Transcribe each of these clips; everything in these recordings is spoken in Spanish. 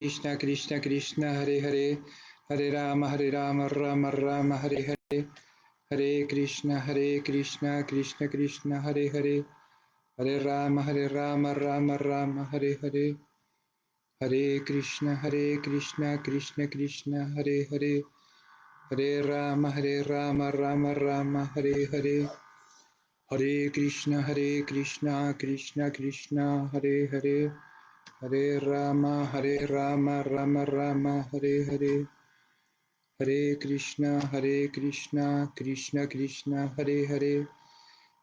Krishna Krishna Krishna Hare Hare Hare Rama Rama Rama Hare Hare Hare Krishna Krishna Krishna Hare Hare Hare Rama Rama Rama Hare Hare Hare Krishna Krishna Krishna Hare Hare Hare Rama Rama Rama Hare Hare Hare Krishna Krishna Krishna Hare Hare Hare Rama Rama Rama Hare Hare Hare Krishna Krishna Krishna Hare Hare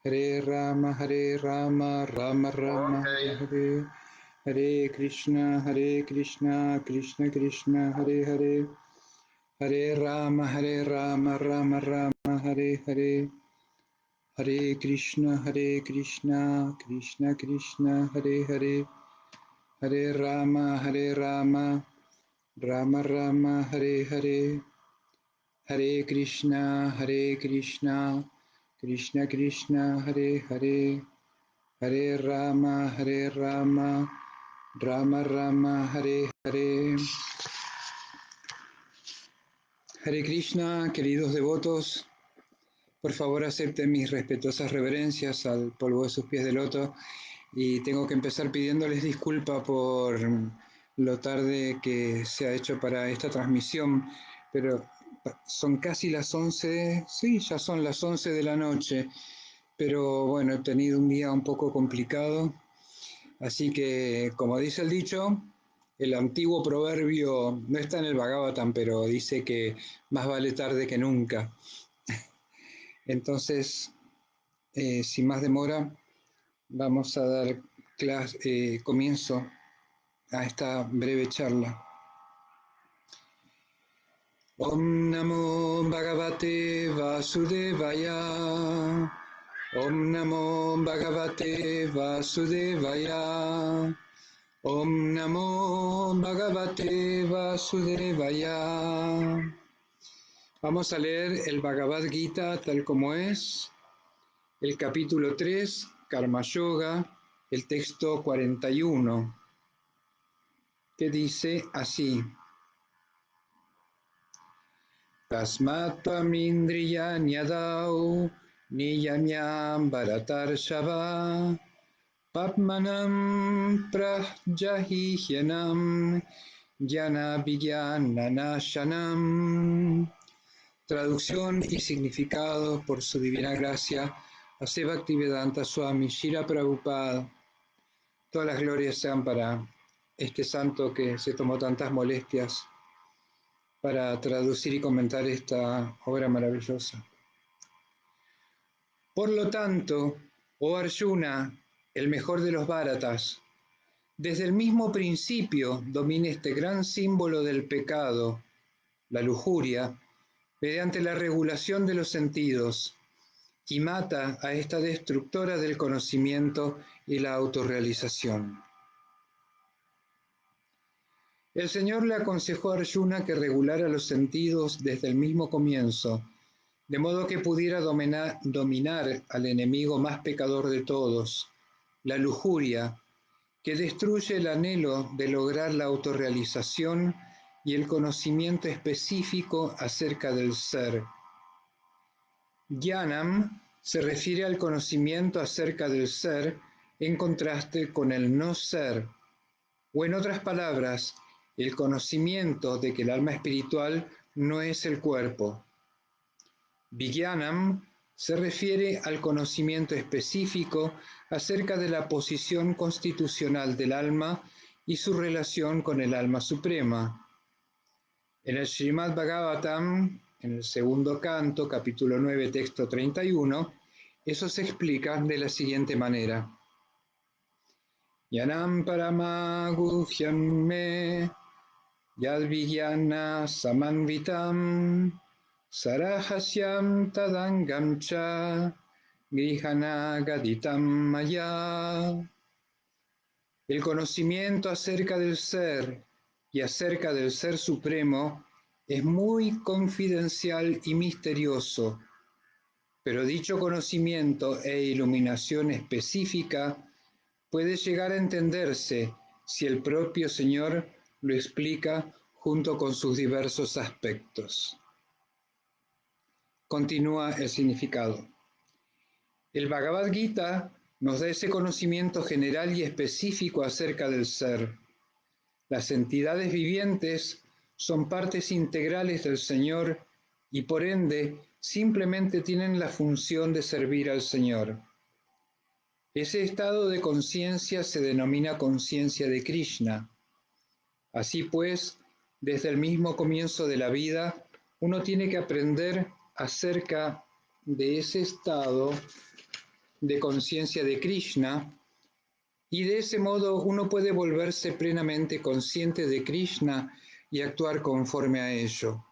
Hare Rama Rama Rama Hare Hare Hare Krishna Krishna Krishna Hare Hare Hare Rama Rama Rama Hare Hare Hare Krishna Krishna Krishna Hare Hare Hare Rama Rama Rama Hare Hare Hare Krishna Krishna Krishna Hare Hare Hare Rama Rama Rama Hare Hare. Hare Krishna, queridos devotos, por favor acepten mis respetuosas reverencias al polvo de sus pies de loto y tengo que empezar pidiéndoles disculpa por lo tarde que se ha hecho para esta transmisión, pero son casi las 11, sí, ya son las 11 de la noche, pero bueno, he tenido un día un poco complicado, así que como dice el dicho, el antiguo proverbio no está en el Bhagavatam, pero dice que más vale tarde que nunca. Entonces, sin más demora, vamos a dar comienzo a esta breve charla. Om Namo Bhagavate Vasudevaya. Om Namo Bhagavate Vasudevaya. Om Namo Bhagavate Vasudevaya. Vamos a leer el Bhagavad Gita tal como es, el capítulo 3, Karma Yoga, el texto 41, que dice así: Tasmat tvamindriya nyadau niyamyam bharatarshava papmanam prajahihyanam jnana vijnanashanam. Traducción y significado por su divina gracia a Seva Bhaktivedanta Swami Srila Prabhupada. Todas las glorias sean para este santo que se tomó tantas molestias para traducir y comentar esta obra maravillosa. Por lo tanto, oh Arjuna, el mejor de los Bharatas, desde el mismo principio domina este gran símbolo del pecado, la lujuria, mediante la regulación de los sentidos, y mata a esta destructora del conocimiento y la autorrealización. El Señor le aconsejó a Arjuna que regulara los sentidos desde el mismo comienzo, de modo que pudiera dominar al enemigo más pecador de todos, la lujuria, que destruye el anhelo de lograr la autorrealización y el conocimiento específico acerca del ser. Jnanam se refiere al conocimiento acerca del ser en contraste con el no ser, o en otras palabras, el conocimiento de que el alma espiritual no es el cuerpo. Vijnanam se refiere al conocimiento específico acerca de la posición constitucional del alma y su relación con el alma suprema. En el Srimad Bhagavatam, en el segundo canto, capítulo 9, texto 31, eso se explica de la siguiente manera. Yanam paramaguhyam me yadvijnana samanvitam sarahasyam tadangam cha grihana gaditam maya. El conocimiento acerca del ser y acerca del Ser Supremo es muy confidencial y misterioso, pero dicho conocimiento e iluminación específica puede llegar a entenderse si el propio Señor lo explica junto con sus diversos aspectos. Continúa el significado. El Bhagavad Gita nos da ese conocimiento general y específico acerca del ser. Las entidades vivientes son partes integrales del Señor y por ende simplemente tienen la función de servir al Señor. Ese estado de conciencia se denomina conciencia de Krishna. Así pues, desde el mismo comienzo de la vida, uno tiene que aprender acerca de ese estado de conciencia de Krishna, y de ese modo uno puede volverse plenamente consciente de Krishna y actuar conforme a ello.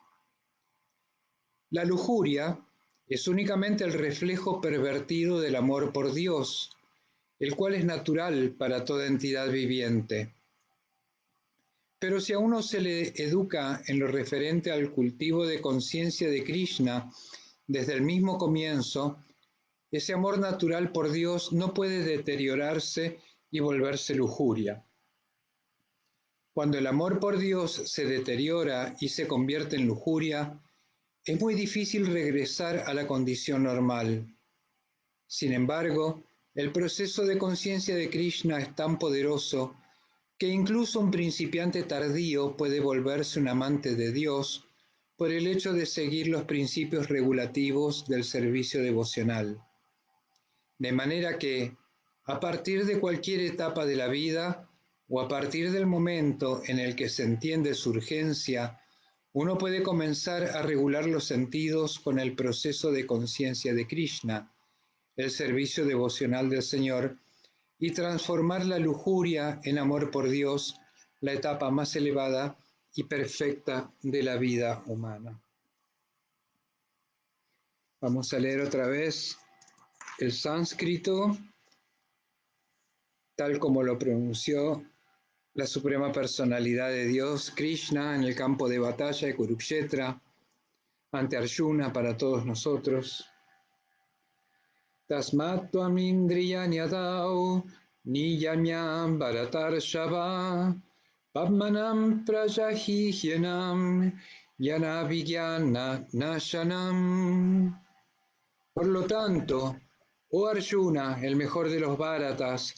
La lujuria es únicamente el reflejo pervertido del amor por Dios, el cual es natural para toda entidad viviente. Pero si a uno se le educa en lo referente al cultivo de conciencia de Krishna desde el mismo comienzo, ese amor natural por Dios no puede deteriorarse y volverse lujuria. Cuando el amor por Dios se deteriora y se convierte en lujuria, es muy difícil regresar a la condición normal. Sin embargo, el proceso de conciencia de Krishna es tan poderoso que incluso un principiante tardío puede volverse un amante de Dios por el hecho de seguir los principios regulativos del servicio devocional. De manera que, a partir de cualquier etapa de la vida, o a partir del momento en el que se entiende su urgencia, uno puede comenzar a regular los sentidos con el proceso de conciencia de Krishna, el servicio devocional del Señor, y transformar la lujuria en amor por Dios, la etapa más elevada y perfecta de la vida humana. Vamos a leer otra vez el sánscrito, tal como lo pronunció la Suprema Personalidad de Dios, Krishna, en el campo de batalla de Kurukshetra, ante Arjuna para todos nosotros. Tasmat tvam indriyanyadau niyamyam bharatarshava padmanam prajahihyanam yanavigyana nashanam. Por lo tanto, oh Arjuna, el mejor de los Bharatas,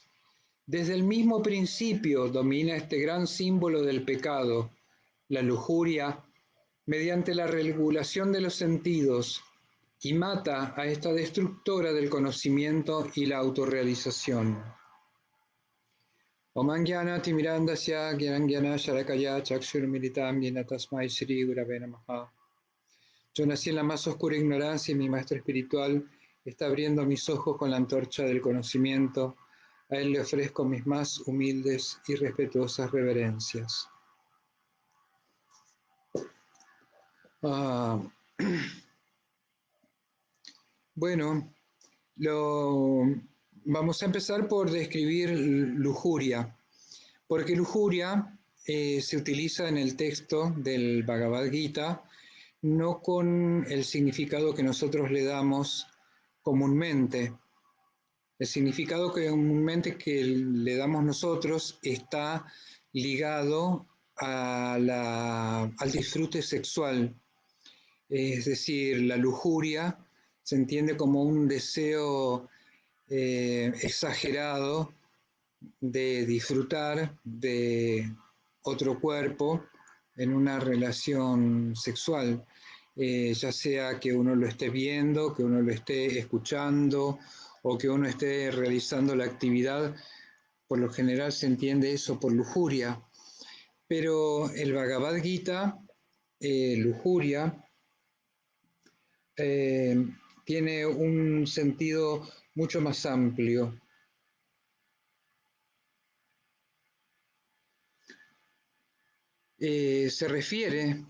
desde el mismo principio domina este gran símbolo del pecado, la lujuria, mediante la regulación de los sentidos, y mata a esta destructora del conocimiento y la autorrealización. Om Jnana Timirandasya Jnana Sharakaya Chakshurmilitam Yena Tasmai Shri Gurave Namaha. Yo nací en la más oscura ignorancia y mi maestro espiritual está abriendo mis ojos con la antorcha del conocimiento. A él le ofrezco mis más humildes y respetuosas reverencias. Bueno, vamos a empezar por describir lujuria, porque lujuria se utiliza en el texto del Bhagavad Gita no con el significado que nosotros le damos comúnmente. El significado comúnmente que le damos nosotros está ligado al disfrute sexual. Es decir, la lujuria se entiende como un deseo exagerado de disfrutar de otro cuerpo en una relación sexual, ya sea que uno lo esté viendo, que uno lo esté escuchando o que uno esté realizando la actividad. Por lo general se entiende eso por lujuria, pero el Bhagavad Gita, lujuria, tiene un sentido mucho más amplio. Se refiere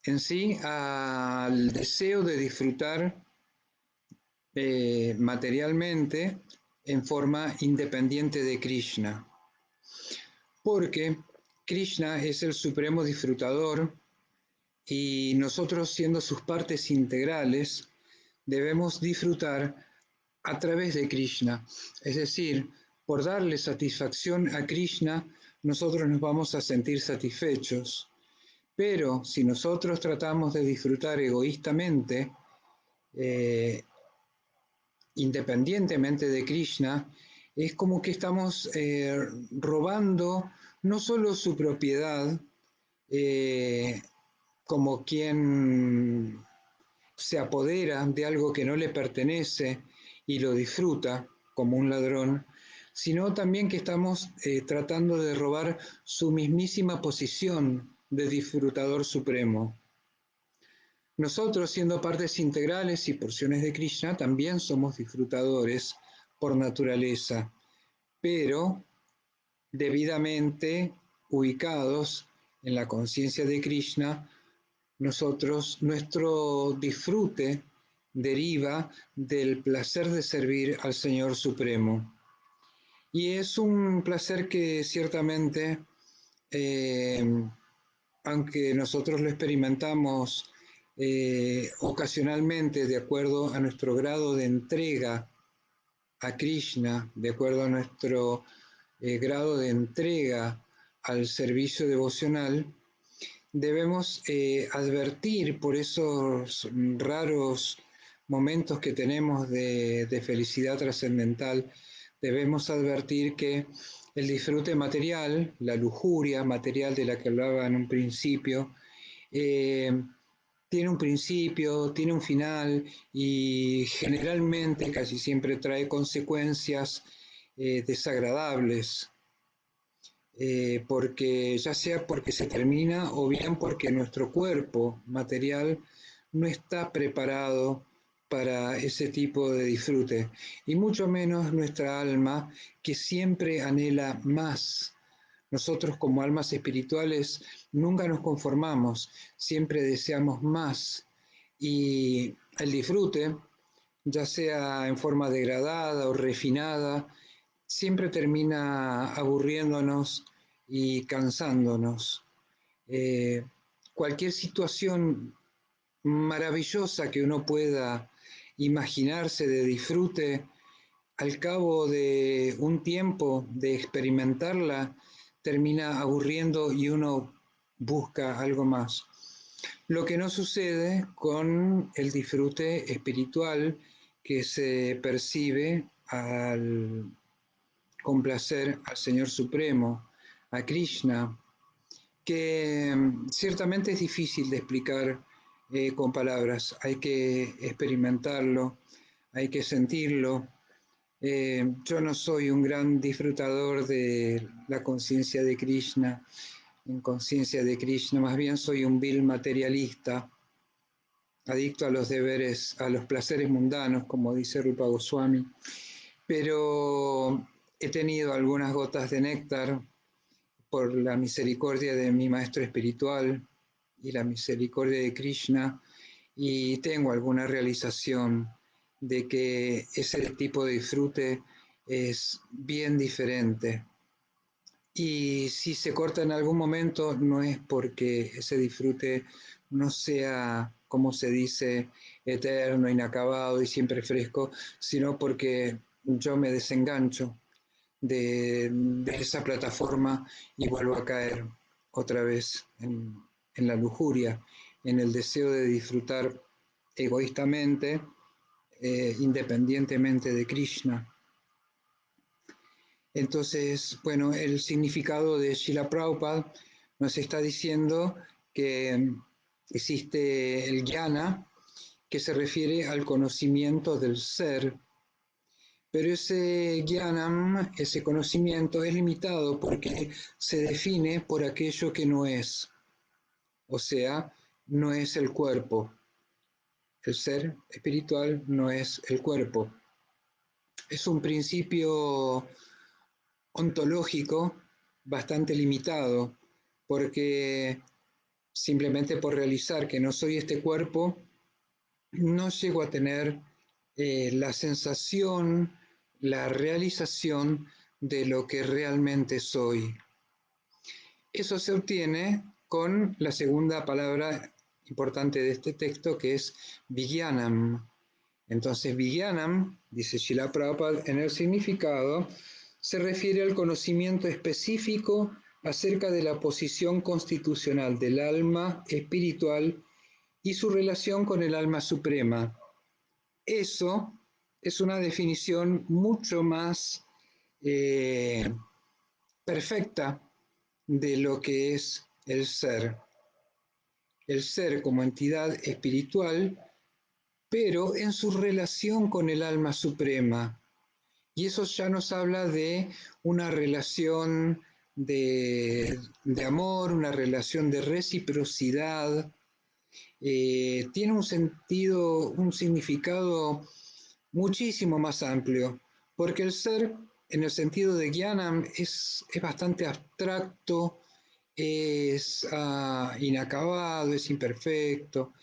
en sí al deseo de disfrutar materialmente en forma independiente de Krishna, porque Krishna es el supremo disfrutador y nosotros, siendo sus partes integrales, debemos disfrutar a través de Krishna, es decir, por darle satisfacción a Krishna, nosotros nos vamos a sentir satisfechos. Pero si nosotros tratamos de disfrutar egoístamente, independientemente de Krishna, es como que estamos robando no solo su propiedad, eh, como quien se apodera de algo que no le pertenece y lo disfruta como un ladrón, sino también que estamos tratando de robar su mismísima posición de disfrutador supremo. Nosotros, siendo partes integrales y porciones de Krishna, también somos disfrutadores por naturaleza, pero debidamente ubicados en la conciencia de Krishna, nuestro disfrute deriva del placer de servir al Señor Supremo. Y es un placer que ciertamente, eh, aunque nosotros lo experimentamos ocasionalmente de acuerdo a nuestro grado de entrega a Krishna, de acuerdo a nuestro grado de entrega al servicio devocional, debemos advertir por esos raros momentos que tenemos de felicidad trascendental, debemos advertir que el disfrute material, la lujuria material de la que hablaba en un principio, eh, tiene un principio, tiene un final y generalmente casi siempre trae consecuencias desagradables, porque ya sea porque se termina o bien porque nuestro cuerpo material no está preparado para ese tipo de disfrute, y mucho menos nuestra alma, que siempre anhela más. Nosotros como almas espirituales nunca nos conformamos, siempre deseamos más, y el disfrute, ya sea en forma degradada o refinada, siempre termina aburriéndonos y cansándonos. Eh, Cualquier situación maravillosa que uno pueda imaginarse de disfrute, al cabo de un tiempo de experimentarla, termina aburriendo y uno busca algo más. Lo que no sucede con el disfrute espiritual que se percibe al complacer al Señor Supremo, a Krishna, que ciertamente es difícil de explicar con palabras. Hay que experimentarlo, hay que sentirlo. Yo no soy un gran disfrutador de la conciencia de Krishna, en conciencia de Krishna, más bien soy un vil materialista, adicto a los deberes, a los placeres mundanos, como dice Rupa Goswami, pero he tenido algunas gotas de néctar por la misericordia de mi maestro espiritual y la misericordia de Krishna, y tengo alguna realización de que ese tipo de disfrute es bien diferente. Y si se corta en algún momento, no es porque ese disfrute no sea, como se dice, eterno, inacabado y siempre fresco, sino porque yo me desengancho de esa plataforma y vuelvo a caer otra vez en la lujuria, en el deseo de disfrutar egoístamente, independientemente de Krishna. Entonces, bueno, el significado de Srila Prabhupada nos está diciendo que existe el jnana, que se refiere al conocimiento del ser, pero ese jnanam, ese conocimiento, es limitado porque se define por aquello que no es, o sea, no es el cuerpo. El ser espiritual no es el cuerpo. Es un principio ontológico bastante limitado, porque simplemente por realizar que no soy este cuerpo, no llego a tener la sensación, la realización de lo que realmente soy. Eso se obtiene con la segunda palabra importante de este texto, que es Vijnanam. Entonces, Vijnanam, dice Srila Prabhupada en el significado, se refiere al conocimiento específico acerca de la posición constitucional del alma espiritual y su relación con el alma suprema. Eso es una definición mucho más eh, perfecta de lo que es el ser. El ser como entidad espiritual, pero en su relación con el alma suprema. Y eso ya nos habla de una relación de amor, una relación de reciprocidad. Tiene un sentido, un significado muchísimo más amplio, porque el ser, en el sentido de Gyanam, es bastante abstracto, es inacabado, es imperfecto,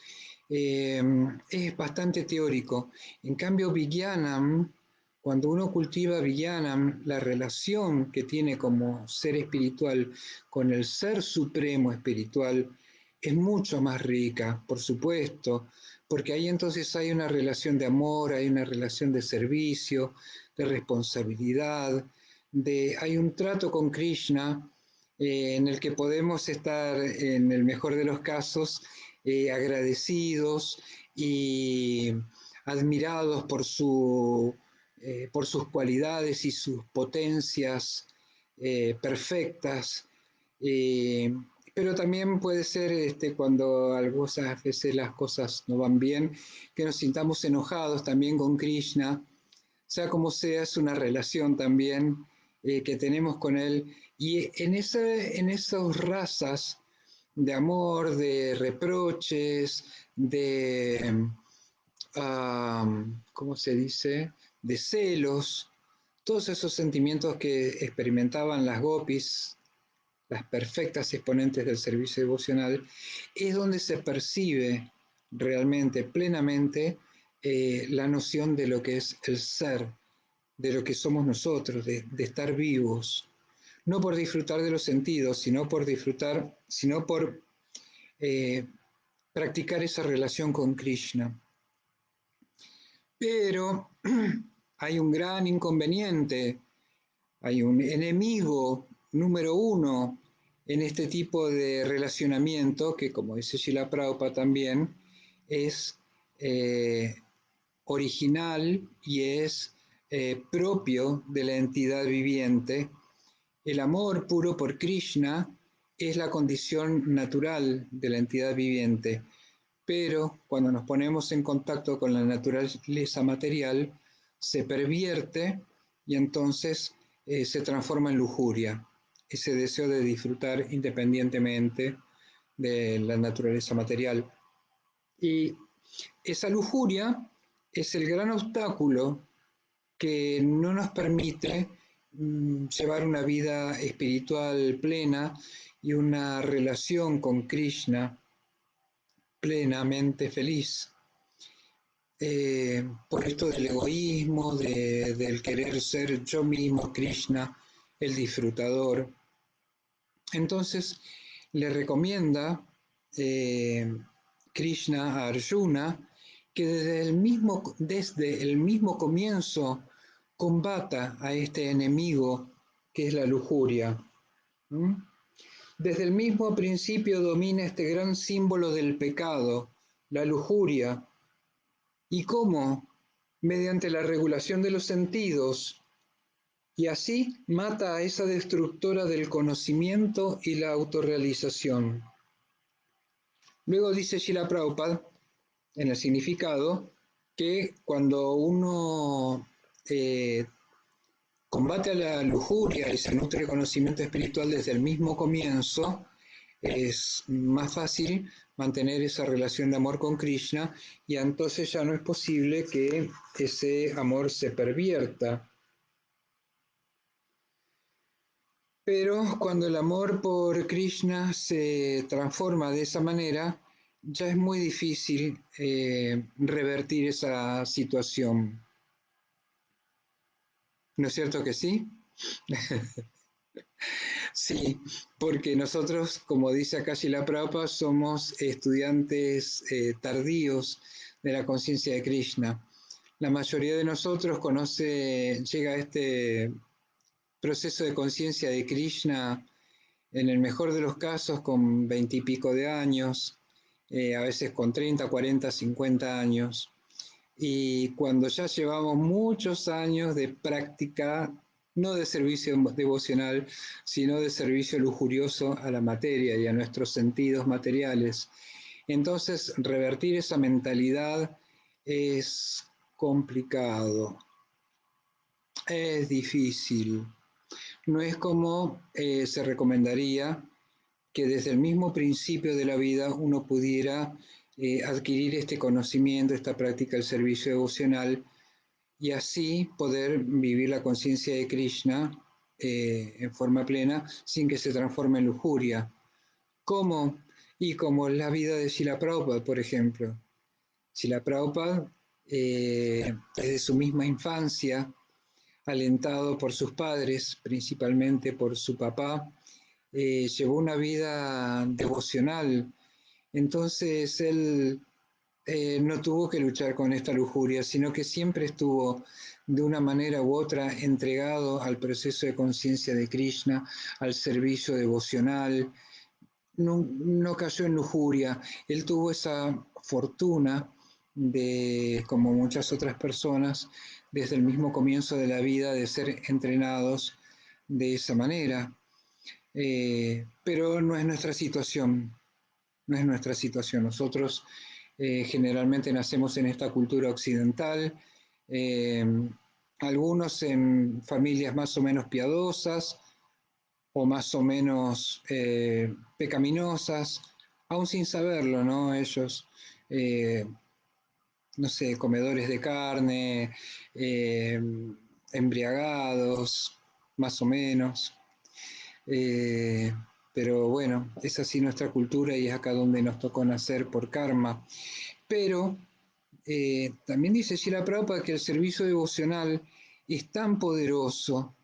es bastante teórico. En cambio, Vijnanam, cuando uno cultiva Vijnanam, la relación que tiene como ser espiritual con el ser supremo espiritual es mucho más rica, por supuesto, porque ahí entonces hay una relación de amor, hay una relación de servicio, de responsabilidad, hay un trato con Krishna en el que podemos estar, en el mejor de los casos, agradecidos y admirados por sus cualidades y sus potencias perfectas. Eh, pero también puede ser cuando algunas veces las cosas no van bien, que nos sintamos enojados también con Krishna, sea como sea, es una relación también que tenemos con Él. Y en esas razas de amor, de reproches, ¿cómo se dice? De celos, todos esos sentimientos que experimentaban las gopis, las perfectas exponentes del servicio devocional, es donde se percibe realmente, plenamente, la noción de lo que es el ser, de lo que somos nosotros, de estar vivos, no por disfrutar de los sentidos, sino por disfrutar, sino por eh, practicar esa relación con Krishna. Pero hay un gran inconveniente, hay un enemigo número uno en este tipo de relacionamiento, que como dice Srila Prabhupada también, es eh, original y es propio de la entidad viviente. El amor puro por Krishna es la condición natural de la entidad viviente, pero cuando nos ponemos en contacto con la naturaleza material, se pervierte y entonces se transforma en lujuria, ese deseo de disfrutar independientemente de la naturaleza material. Y esa lujuria es el gran obstáculo que no nos permite llevar una vida espiritual plena y una relación con Krishna plenamente feliz. Por esto del egoísmo, del querer ser yo mismo, Krishna, el disfrutador. Entonces le recomienda eh, Krishna a Arjuna que desde el mismo comienzo combata a este enemigo que es la lujuria. ¿Mm? Desde el mismo principio domina este gran símbolo del pecado, la lujuria. ¿Y cómo? Mediante la regulación de los sentidos, y así mata a esa destructora del conocimiento y la autorrealización. Luego dice Srila Prabhupada, en el significado, que cuando uno combate a la lujuria y se nutre de conocimiento espiritual desde el mismo comienzo, es más fácil mantener esa relación de amor con Krishna y entonces ya no es posible que ese amor se pervierta. Pero cuando el amor por Krishna se transforma de esa manera, ya es muy difícil revertir esa situación. ¿No es cierto que sí? Sí, porque nosotros, como dice acá Srila Prabhupada, somos estudiantes tardíos de la conciencia de Krishna. La mayoría de nosotros llega a este proceso de conciencia de Krishna en el mejor de los casos con 20 y pico de años, a veces con 30, 40, 50 años. Y cuando ya llevamos muchos años de práctica, no de servicio devocional, sino de servicio lujurioso a la materia y a nuestros sentidos materiales. Entonces, revertir esa mentalidad es complicado, es difícil. No es como se recomendaría que desde el mismo principio de la vida uno pudiera adquirir este conocimiento, esta práctica del servicio devocional y así poder vivir la conciencia de Krishna en forma plena sin que se transforme en lujuria. ¿Cómo? Y como la vida de Srila Prabhupada, por ejemplo. Srila Prabhupada, desde su misma infancia, alentado por sus padres, principalmente por su papá, llevó una vida devocional. Entonces él no tuvo que luchar con esta lujuria, sino que siempre estuvo de una manera u otra entregado al proceso de conciencia de Krishna, al servicio devocional. No, no cayó en lujuria. Él tuvo esa fortuna de, como muchas otras personas, desde el mismo comienzo de la vida, de ser entrenados de esa manera. Pero no es nuestra situación, no es nuestra situación. Nosotros generalmente nacemos en esta cultura occidental, eh, algunos en familias más o menos piadosas o más o menos pecaminosas, aún sin saberlo, ¿no? Ellos, eh, no sé, comedores de carne, eh, embriagados, más o menos. Eh, pero bueno, es así nuestra cultura y es acá donde nos tocó nacer por karma. Pero también dice Shila Prabhupada que el servicio devocional es tan poderoso,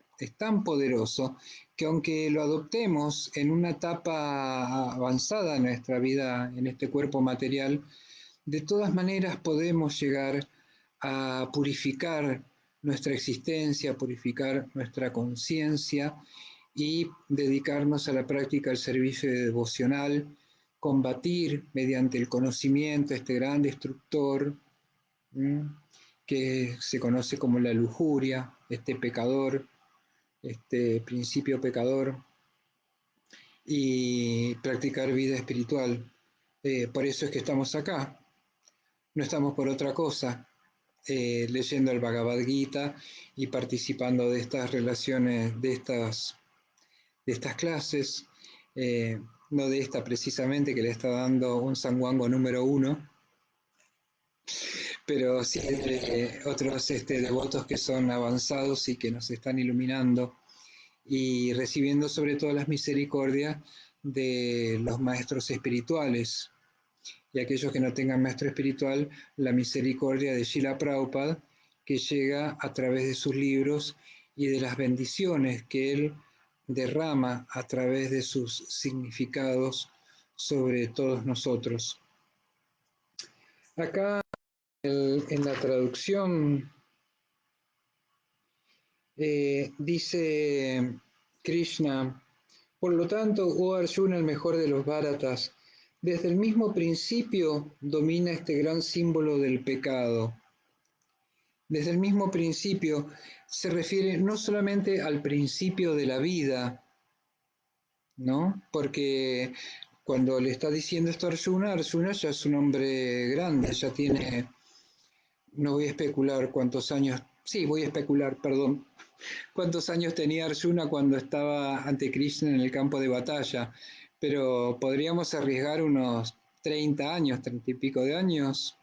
que aunque lo adoptemos en una etapa avanzada en nuestra vida, en este cuerpo material, de todas maneras podemos llegar a purificar nuestra existencia, purificar nuestra conciencia y dedicarnos a la práctica del servicio devocional, combatir mediante el conocimiento este gran destructor que se conoce como la lujuria, este pecador, este principio pecador, y practicar vida espiritual. Por eso es que estamos acá, no estamos por otra cosa, leyendo el Bhagavad Gita y participando de estas relaciones, de estas clases, no de esta precisamente que le está dando un sanguango número 1, pero sí de otros devotos que son avanzados y que nos están iluminando y recibiendo sobre todo las misericordias de los maestros espirituales. Y aquellos que no tengan maestro espiritual, la misericordia de Srila Prabhupada, que llega a través de sus libros y de las bendiciones que él derrama a través de sus significados sobre todos nosotros. Acá en la traducción dice Krishna: por lo tanto, oh Arjuna, el mejor de los Bharatas, desde el mismo principio domina este gran símbolo del pecado. Desde el mismo principio se refiere no solamente al principio de la vida, ¿no? Porque cuando le está diciendo esto a Arjuna, Arjuna ya es un hombre grande, ya tiene, no voy a especular cuántos años, sí, voy a especular, perdón, cuántos años tenía Arjuna cuando estaba ante Krishna en el campo de batalla, pero podríamos arriesgar unos 30 años, 30 y pico de años.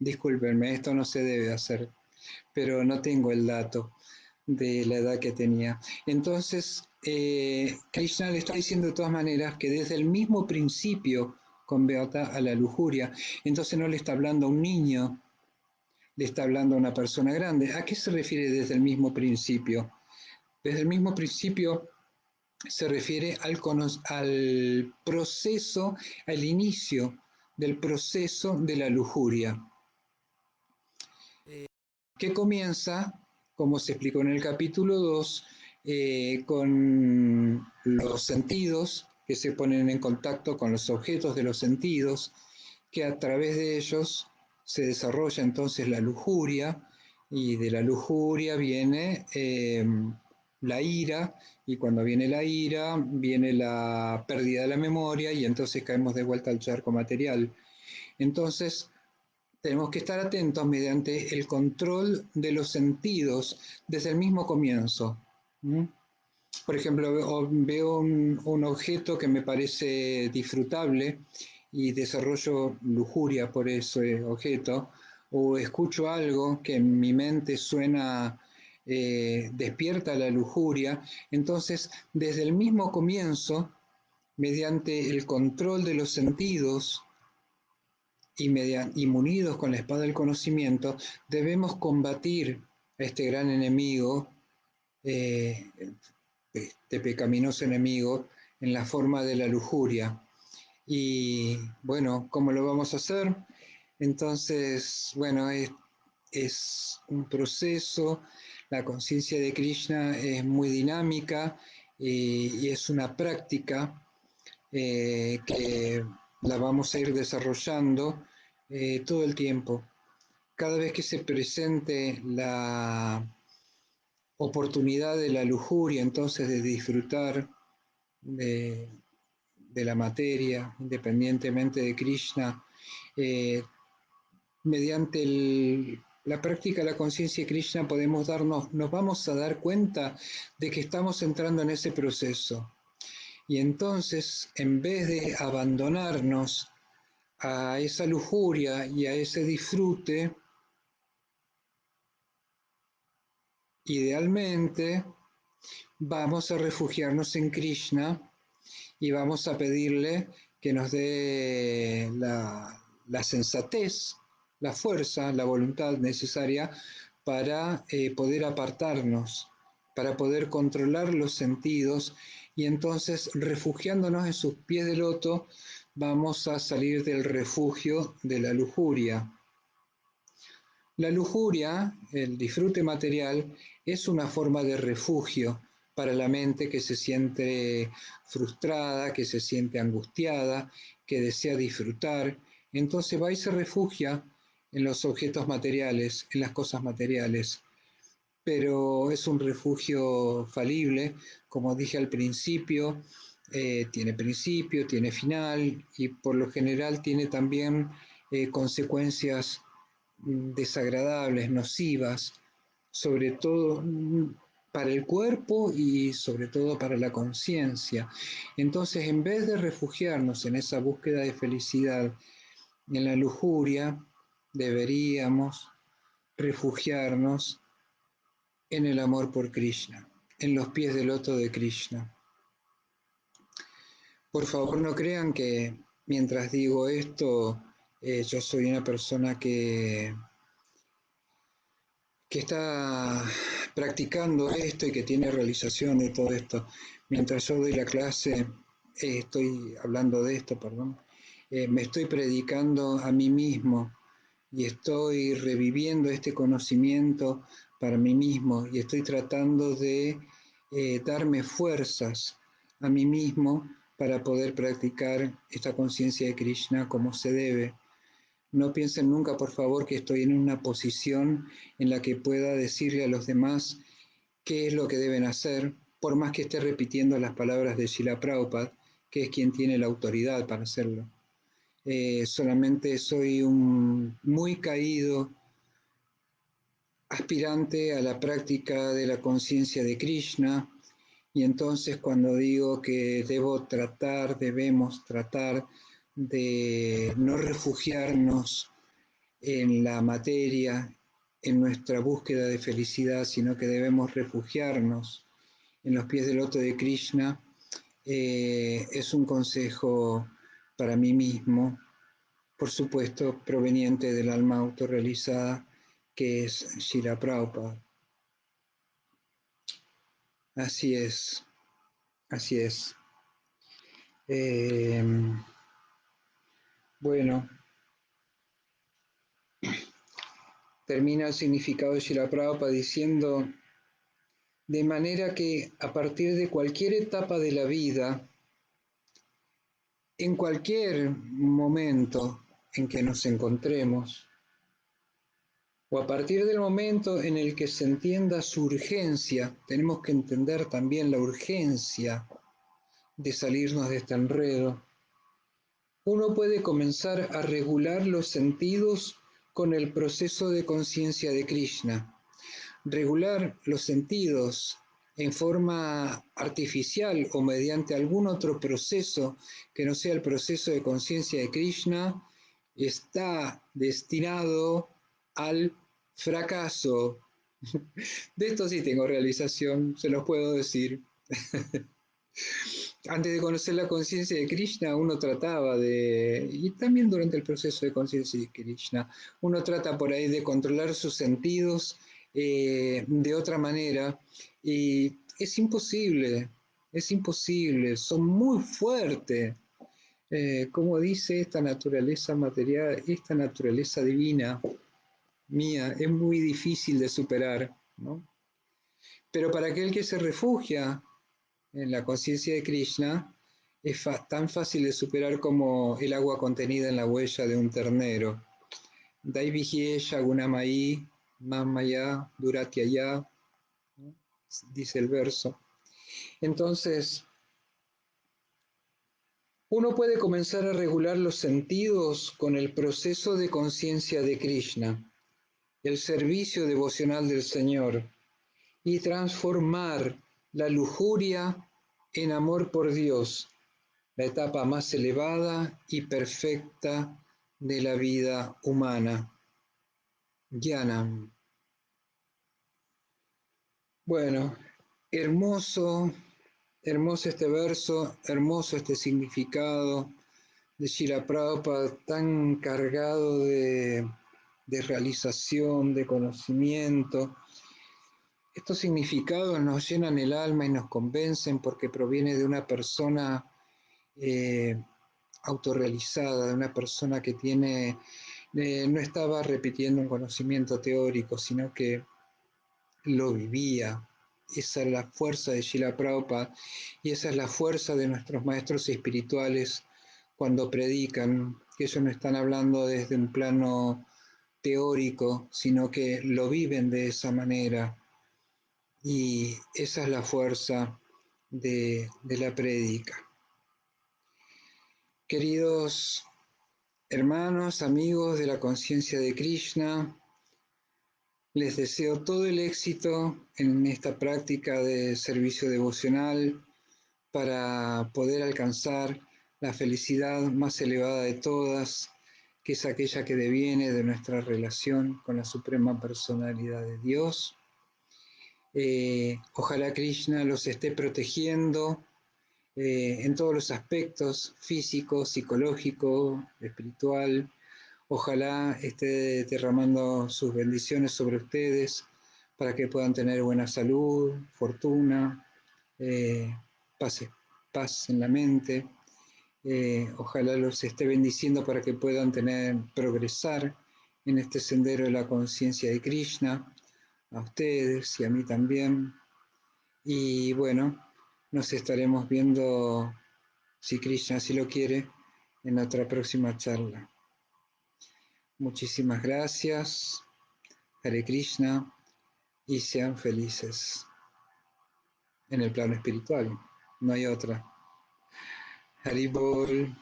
Discúlpenme, esto no se debe hacer, pero no tengo el dato de la edad que tenía. Entonces, Krishna le está diciendo de todas maneras que desde el mismo principio converta a la lujuria. Entonces no le está hablando a un niño, le está hablando a una persona grande. ¿A qué se refiere desde el mismo principio? Desde el mismo principio se refiere al proceso, al inicio del proceso de la lujuria, que comienza, como se explicó en el capítulo 2, con los sentidos que se ponen en contacto con los objetos de los sentidos, que a través de ellos se desarrolla entonces la lujuria, y de la lujuria viene la ira, y cuando viene la ira viene la pérdida de la memoria, y entonces caemos de vuelta al charco material. Entonces tenemos que estar atentos mediante el control de los sentidos desde el mismo comienzo. ¿Mm? Por ejemplo, veo un objeto que me parece disfrutable y desarrollo lujuria por ese objeto, o escucho algo que en mi mente suena, despierta la lujuria. Entonces, desde el mismo comienzo, mediante el control de los sentidos y munidos con la espada del conocimiento, debemos combatir a este gran enemigo, eh, este pecaminoso enemigo, en la forma de la lujuria. Y bueno, ¿cómo lo vamos a hacer? Entonces, bueno, es un proceso. La conciencia de Krishna es muy dinámica, y es una práctica que la vamos a ir desarrollando todo el tiempo. Cada vez que se presente la oportunidad de la lujuria, entonces de disfrutar de, de la materia, independientemente de Krishna, eh, mediante la práctica de la conciencia de Krishna nos vamos a dar cuenta de que estamos entrando en ese proceso. Y entonces, en vez de abandonarnos a esa lujuria y a ese disfrute, idealmente vamos a refugiarnos en Krishna y vamos a pedirle que nos dé la sensatez, la fuerza, la voluntad necesaria para poder apartarnos, para poder controlar los sentidos, y entonces, refugiándonos en sus pies de loto, vamos a salir del refugio de la lujuria. La lujuria, el disfrute material, es una forma de refugio para la mente que se siente frustrada, que se siente angustiada, que desea disfrutar. Entonces va y se refugia en los objetos materiales, en las cosas materiales. Pero es un refugio falible, como dije al principio, tiene final, y por lo general tiene también consecuencias desagradables, nocivas, sobre todo para el cuerpo y sobre todo para la conciencia. Entonces, en vez de refugiarnos en esa búsqueda de felicidad, en la lujuria, deberíamos refugiarnos en el amor por Krishna, en los pies del loto de Krishna. Por favor, no crean que mientras digo esto, yo soy una persona que está practicando esto y que tiene realización de todo esto. Mientras yo doy la clase, estoy hablando de esto, perdón, me estoy predicando a mí mismo y estoy reviviendo este conocimiento para mí mismo, y estoy tratando de darme fuerzas a mí mismo para poder practicar esta conciencia de Krishna como se debe. No piensen nunca, por favor, que estoy en una posición en la que pueda decirle a los demás qué es lo que deben hacer, por más que esté repitiendo las palabras de Srila Prabhupada, que es quien tiene la autoridad para hacerlo. Solamente soy un muy caído aspirante a la práctica de la conciencia de Krishna, y entonces cuando digo que debemos tratar de no refugiarnos en la materia, en nuestra búsqueda de felicidad, sino que debemos refugiarnos en los pies del loto de Krishna, es un consejo para mí mismo, por supuesto, proveniente del alma autorrealizada, que es Srila Prabhupada. Así es, así es. Eh, bueno, termina el significado de Srila Prabhupada diciendo: de manera que a partir de cualquier etapa de la vida, en cualquier momento en que nos encontremos, o a partir del momento en el que se entienda su urgencia, tenemos que entender también la urgencia de salirnos de este enredo, uno puede comenzar a regular los sentidos con el proceso de conciencia de Krishna. Regular los sentidos en forma artificial o mediante algún otro proceso que no sea el proceso de conciencia de Krishna está destinado al fracaso. De esto sí tengo realización, se los puedo decir. Antes de conocer la conciencia de Krishna, uno trataba de, y también durante el proceso de conciencia de Krishna, uno trata por ahí de controlar sus sentidos de otra manera, y es imposible, son muy fuertes. Como dice esta naturaleza material, esta naturaleza divina mía, es muy difícil de superar, ¿no? Pero para aquel que se refugia en la conciencia de Krishna, es tan fácil de superar como el agua contenida en la huella de un ternero. Daivihyé Yagunamai Mamaya Duratyaya, ¿no? Dice el verso. Entonces, uno puede comenzar a regular los sentidos con el proceso de conciencia de Krishna, el servicio devocional del Señor, y transformar la lujuria en amor por Dios, la etapa más elevada y perfecta de la vida humana. Jnanam. Bueno, hermoso, hermoso este verso, hermoso este significado de Srila Prabhupada, tan cargado de realización, de conocimiento. Estos significados nos llenan el alma y nos convencen porque proviene de una persona eh, autorrealizada, de una persona que no estaba repitiendo un conocimiento teórico, sino que lo vivía. Esa es la fuerza de Srila Prabhupada y esa es la fuerza de nuestros maestros espirituales cuando predican, que ellos no están hablando desde un plano teórico, sino que lo viven de esa manera. Y esa es la fuerza de la prédica. Queridos hermanos, amigos de la conciencia de Krishna, les deseo todo el éxito en esta práctica de servicio devocional para poder alcanzar la felicidad más elevada de todas, que es aquella que deviene de nuestra relación con la Suprema Personalidad de Dios. Ojalá Krishna los esté protegiendo en todos los aspectos, físico, psicológico, espiritual. Ojalá esté derramando sus bendiciones sobre ustedes para que puedan tener buena salud, fortuna, eh, paz en la mente. Ojalá los esté bendiciendo para que puedan progresar en este sendero de la conciencia de Krishna, a ustedes y a mí también. Y bueno, nos estaremos viendo, si Krishna así lo quiere, en nuestra próxima charla. Muchísimas gracias, Hare Krishna, y sean felices en el plano espiritual. No hay otra. Haribol.